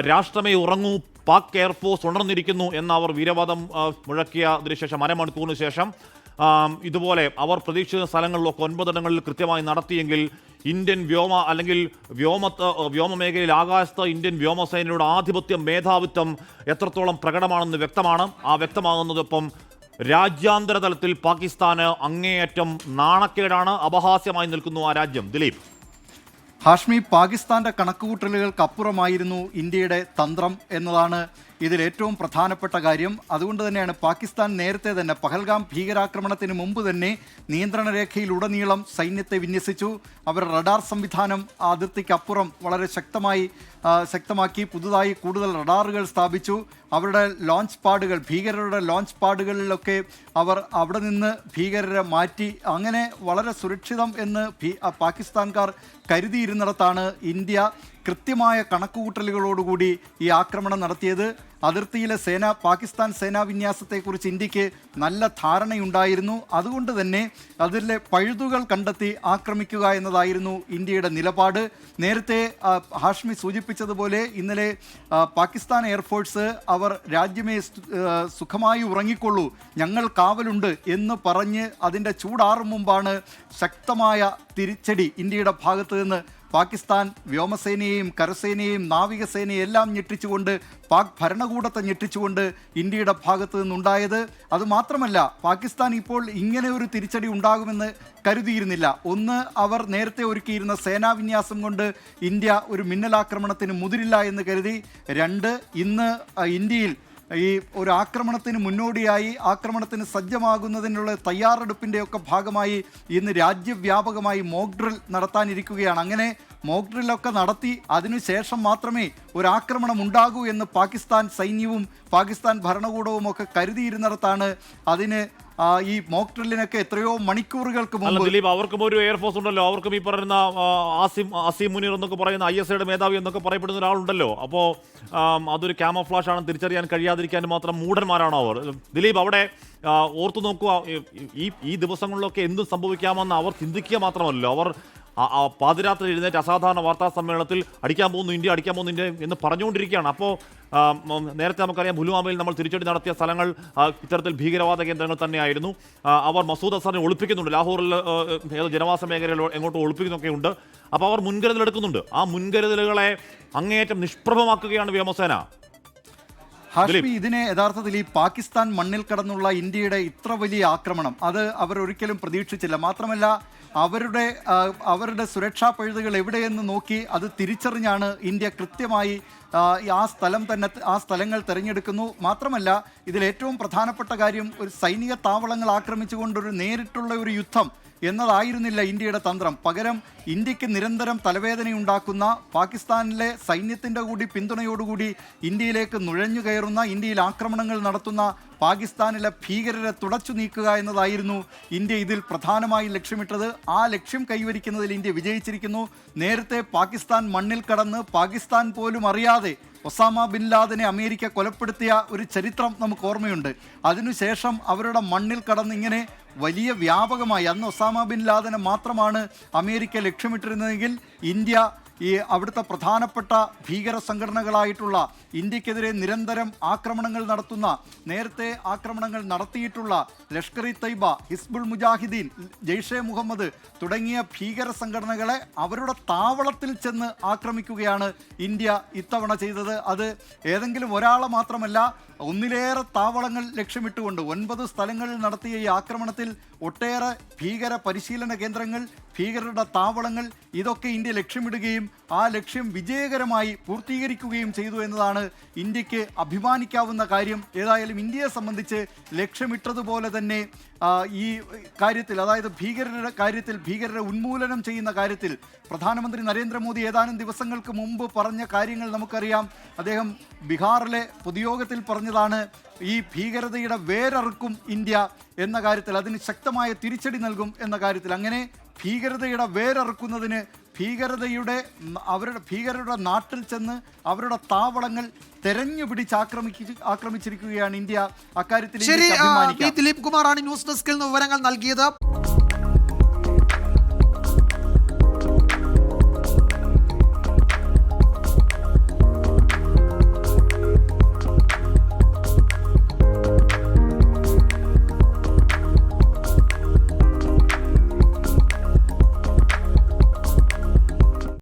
രാഷ്ട്രമേ ഉറങ്ങൂ, പാക് എയർഫോഴ്സ് ഉണർന്നിരിക്കുന്നു എന്ന് അവർ വീരവാദം മുഴക്കിയതിനു ശേഷം അരമണിക്കൂറിന് ശേഷം ഇതുപോലെ അവർ പ്രതീക്ഷിച്ച സ്ഥലങ്ങളിലൊക്കെ 9 ഇടങ്ങളിൽ കൃത്യമായി നടത്തിയെങ്കിൽ ഇന്ത്യൻ വ്യോമമേഖലയിൽ ആകാശത്ത് ഇന്ത്യൻ വ്യോമസേനയുടെ ആധിപത്യം, മേധാവിത്വം എത്രത്തോളം പ്രകടമാണെന്ന് വ്യക്തമാണ്. ആ വ്യക്തമാകുന്നതൊപ്പം രാജ്യാന്തര തലത്തിൽ പാകിസ്ഥാന് അങ്ങേയറ്റം നാണക്കേടാണ്, അപഹാസ്യമായി നിൽക്കുന്നു ആ രാജ്യം. ദിലീപ്. ഹാഷ്മി, പാകിസ്ഥാന്റെ കണക്കുകൂട്ടലുകൾക്കപ്പുറമായിരുന്നു ഇന്ത്യയുടെ തന്ത്രം എന്നതാണ് ഇതിൽ ഏറ്റവും പ്രധാനപ്പെട്ട കാര്യം. അതുകൊണ്ട് തന്നെയാണ് പാകിസ്ഥാൻ നേരത്തെ തന്നെ പഹൽഗാം ഭീകരാക്രമണത്തിന് മുമ്പ് തന്നെ നിയന്ത്രണ രേഖയിലുടനീളം സൈന്യത്തെ വിന്യസിച്ചു. അവർ റഡാർ സംവിധാനം അതിർത്തിക്കപ്പുറം വളരെ ശക്തമാക്കി പുതുതായി കൂടുതൽ റഡാറുകൾ സ്ഥാപിച്ചു. അവരുടെ ലോഞ്ച് പാഡുകൾ, ഭീകരരുടെ ലോഞ്ച് പാഡുകളിലൊക്കെ അവർ അവിടെ നിന്ന് ഭീകരരെ മാറ്റി. അങ്ങനെ വളരെ സുരക്ഷിതം എന്ന് പാകിസ്ഥാൻകാർ കരുതിയിരുന്നിടത്താണ് ഇന്ത്യ കൃത്യമായ കണക്കുകൂട്ടലുകളോടുകൂടി ഈ ആക്രമണം നടത്തിയത്. അതിർത്തിയിലെ പാകിസ്ഥാൻ സേനാ വിന്യാസത്തെക്കുറിച്ച് ഇന്ത്യക്ക് നല്ല ധാരണയുണ്ടായിരുന്നു. അതുകൊണ്ട് തന്നെ അതിലെ പഴുതുകൾ കണ്ടെത്തി ആക്രമിക്കുക എന്നതായിരുന്നു ഇന്ത്യയുടെ നിലപാട്. നേരത്തെ ഹാഷ്മി സൂചിപ്പിച്ചതുപോലെ ഇന്നലെ പാകിസ്ഥാൻ എയർഫോഴ്സ് അവർ രാജ്യമേ സുഖമായി ഉറങ്ങിക്കൊള്ളൂ, ഞങ്ങൾ കാവലുണ്ട് എന്ന് പറഞ്ഞ് അതിൻ്റെ ചൂടാറും മുമ്പാണ് ശക്തമായ തിരിച്ചടി ഇന്ത്യയുടെ ഭാഗത്ത് നിന്ന് പാകിസ്ഥാൻ വ്യോമസേനയെയും കരസേനയെയും നാവികസേനയെയും എല്ലാം ഞെട്ടിച്ചുകൊണ്ട്, പാക് ഭരണകൂടത്തെ ഞെട്ടിച്ചുകൊണ്ട് ഇന്ത്യയുടെ ഭാഗത്തു നിന്നുണ്ടായത്. അതുമാത്രമല്ല, പാകിസ്ഥാൻ ഇപ്പോൾ ഇങ്ങനെ ഒരു തിരിച്ചടി ഉണ്ടാകുമെന്ന് കരുതിയിരുന്നില്ല. ഒന്ന്, അവർ നേരത്തെ ഒരുക്കിയിരുന്ന സേനാവിന്യാസം കൊണ്ട് ഇന്ത്യ ഒരു മിന്നലാക്രമണത്തിന് മുതിരില്ല എന്ന് കരുതി. രണ്ട്, ഇന്ന് ഇന്ത്യയിൽ ഈ ഒരു ആക്രമണത്തിന് മുന്നോടിയായി ആക്രമണത്തിന് സജ്ജമാകുന്നതിനുള്ള തയ്യാറെടുപ്പിൻ്റെയൊക്കെ ഭാഗമായി ഇന്ന് രാജ്യവ്യാപകമായി മോക്ക് ഡ്രിൽ നടത്താനിരിക്കുകയാണ്. അങ്ങനെ മോക്ക് ഡ്രില്ലൊക്കെ നടത്തി അതിനുശേഷം മാത്രമേ ഒരാക്രമണം ഉണ്ടാകൂ എന്ന് പാകിസ്ഥാൻ സൈന്യവും പാകിസ്ഥാൻ ഭരണകൂടവും ഒക്കെ കരുതിയിരുന്നിടത്താണ് അതിന് ഈ മോക്ക് ഡ്രില്ലിനൊക്കെ എത്രയോ മണിക്കൂറുകൾക്ക് മുമ്പ്. ദിലീപ്, അവർക്കും ഒരു എയർഫോഴ്സ് ഉണ്ടല്ലോ, അവർക്കും ഈ പറയുന്ന ആസിം മുനീർ എന്നൊക്കെ പറയുന്ന ISAയുടെ മേധാവി എന്നൊക്കെ പറയപ്പെടുന്ന ഒരാളുണ്ടല്ലോ. അപ്പോൾ അതൊരു ക്യാമഫ്ലാഷ് ആണ്, തിരിച്ചറിയാൻ കഴിയാതിരിക്കാൻ മാത്രം മൂഢന്മാരാണോ അവർ? ദിലീപ്, അവിടെ ഓർത്തു നോക്കുക, ഈ ദിവസങ്ങളിലൊക്കെ എന്തും സംഭവിക്കാമെന്ന് അവർ ചിന്തിക്കുക മാത്രമല്ലോ, അവർ പാതിരാത്രി എഴുന്നേറ്റ് അസാധാരണ വാർത്താ സമ്മേളനത്തിൽ അടിക്കാൻ പോകുന്നു ഇന്ത്യ എന്ന് പറഞ്ഞുകൊണ്ടിരിക്കുകയാണ്. അപ്പോൾ നേരത്തെ നമുക്കറിയാം, പുൽവാമയിൽ നമ്മൾ തിരിച്ചടി നടത്തിയ സ്ഥലങ്ങൾ ഇത്തരത്തിൽ ഭീകരവാദ കേന്ദ്രങ്ങൾ തന്നെയായിരുന്നു. അവർ മസൂദ് അസറിനെ ഒളിപ്പിക്കുന്നുണ്ട്, ലാഹോറിൽ ഏതോ ജനവാസ മേഖലയിൽ എങ്ങോട്ടും ഒളിപ്പിക്കുന്നൊക്കെ ഉണ്ട്. അപ്പോൾ അവർ മുൻകരുതലെടുക്കുന്നുണ്ട്. ആ മുൻകരുതലുകളെ അങ്ങേയറ്റം നിഷ്പ്രഭമാക്കുകയാണ് വ്യോമസേന. ഹാഷ്മി, ഇതിനെ യഥാർത്ഥത്തിൽ ഈ പാകിസ്ഥാൻ മണ്ണിൽ കടന്നുള്ള ഇന്ത്യയുടെ ഇത്ര വലിയ ആക്രമണം അത് അവർ ഒരിക്കലും പ്രതീക്ഷിച്ചില്ല. മാത്രമല്ല, അവരുടെ സുരക്ഷാ പഴുതുകൾ എവിടെയെന്ന് നോക്കി അത് തിരിച്ചറിഞ്ഞാണ് ഇന്ത്യ കൃത്യമായി ആ സ്ഥലങ്ങൾ തിരഞ്ഞെടുക്കുന്നു. മാത്രമല്ല, ഇതിലേറ്റവും പ്രധാനപ്പെട്ട കാര്യം, ഒരു സൈനിക താവളങ്ങൾ ആക്രമിച്ചുകൊണ്ടൊരു നേരിട്ടുള്ള ഒരു യുദ്ധം എന്നതായിരുന്നില്ല ഇന്ത്യയുടെ തന്ത്രം. പകരം ഇന്ത്യക്ക് നിരന്തരം തലവേദനയുണ്ടാക്കുന്ന, പാകിസ്ഥാനിലെ സൈന്യത്തിൻ്റെ കൂടി പിന്തുണയോടുകൂടി ഇന്ത്യയിലേക്ക് നുഴഞ്ഞു കയറുന്ന, ഇന്ത്യയിൽ ആക്രമണങ്ങൾ നടത്തുന്ന പാകിസ്ഥാനിലെ ഭീകരരെ തുടച്ചു നീക്കുക എന്നതായിരുന്നു ഇന്ത്യ ഇതിൽ പ്രധാനമായും ലക്ഷ്യമിട്ടത്. ആ ലക്ഷ്യം കൈവരിക്കുന്നതിൽ ഇന്ത്യ വിജയിച്ചിരിക്കുന്നു. നേരത്തെ പാകിസ്ഥാൻ മണ്ണിൽ കടന്ന് പാകിസ്ഥാൻ പോലും അറിയാതെ ഒസാമ ബിൻ ലാദനെ അമേരിക്ക കൊലപ്പെടുത്തിയ ഒരു ചരിത്രം നമുക്ക് ഓർമ്മയുണ്ട്. അതിനുശേഷം അവരുടെ മണ്ണിൽ കടന്ന് ഇങ്ങനെ വലിയ വ്യാപകമായി, അന്ന് ഒസാമ ബിൻ ലാദനെ മാത്രമാണ് അമേരിക്ക ലക്ഷ്യമിട്ടിരുന്നതെങ്കിൽ ഇന്ത്യ അവിടുത്തെ പ്രധാനപ്പെട്ട ഭീകര സംഘടനകളായിട്ടുള്ള, ഇന്ത്യക്കെതിരെ നിരന്തരം ആക്രമണങ്ങൾ നടത്തുന്ന, നേരത്തെ ആക്രമണങ്ങൾ നടത്തിയിട്ടുള്ള ലഷ്കർ-ഇ തയ്ബ, ഹിസ്ബുൾ മുജാഹിദീൻ, ജെയ്ഷെ മുഹമ്മദ് തുടങ്ങിയ ഭീകര സംഘടനകളെ അവരുടെ താവളത്തിൽ ചെന്ന് ആക്രമിക്കുകയാണ് ഇന്ത്യ ഇത്തവണ ചെയ്തത്. അത് ഏതെങ്കിലും ഒരാളെ മാത്രമല്ല, ഒന്നിലേറെ താവളങ്ങൾ ലക്ഷ്യമിട്ടുകൊണ്ട് 9 സ്ഥലങ്ങളിൽ നടത്തിയ ഈ ആക്രമണത്തിൽ ഒട്ടേറെ ഭീകര പരിശീലന കേന്ദ്രങ്ങൾ, ഭീകരരുടെ താവളങ്ങൾ, ഇതൊക്കെ ഇന്ത്യ ലക്ഷ്യമിടുകയും ആ ലക്ഷ്യം വിജയകരമായി പൂർത്തീകരിക്കുകയും ചെയ്തു എന്നതാണ് ഇന്ത്യക്ക് അഭിമാനിക്കാവുന്ന കാര്യം. ഏതായാലും ഇന്ത്യയെ സംബന്ധിച്ച് ലക്ഷ്യമിട്ടതുപോലെ തന്നെ ഈ കാര്യത്തിൽ, അതായത് ഭീകരരുടെ കാര്യത്തിൽ, ഭീകരരെ ഉന്മൂലനം ചെയ്യുന്ന കാര്യത്തിൽ പ്രധാനമന്ത്രി നരേന്ദ്രമോദി ഏതാനും ദിവസങ്ങൾക്ക് മുമ്പ് പറഞ്ഞ കാര്യങ്ങൾ നമുക്കറിയാം. അദ്ദേഹം ബീഹാറിലെ പൊതുയോഗത്തിൽ പറഞ്ഞതാണ്, ഈ ഭീകരതയുടെ വേരറുക്കും ഇന്ത്യ എന്ന കാര്യത്തിൽ, അതിന് ശക്തമായ തിരിച്ചടി നൽകും എന്ന കാര്യത്തിൽ. അങ്ങനെ ഭീകരതയുടെ വേരറുക്കുന്നതിന് ഭീകരരുടെ നാട്ടിൽ ചെന്ന് അവരുടെ താവളങ്ങൾ തെരഞ്ഞു പിടിച്ച് ആക്രമിച്ചിരിക്കുകയാണ് ഇന്ത്യ. അക്കാര്യത്തിൽ ദിലീപ് കുമാറാണ് ന്യൂസ് ഡെസ്കിൽ നിന്ന് വിവരങ്ങൾ നൽകിയത്.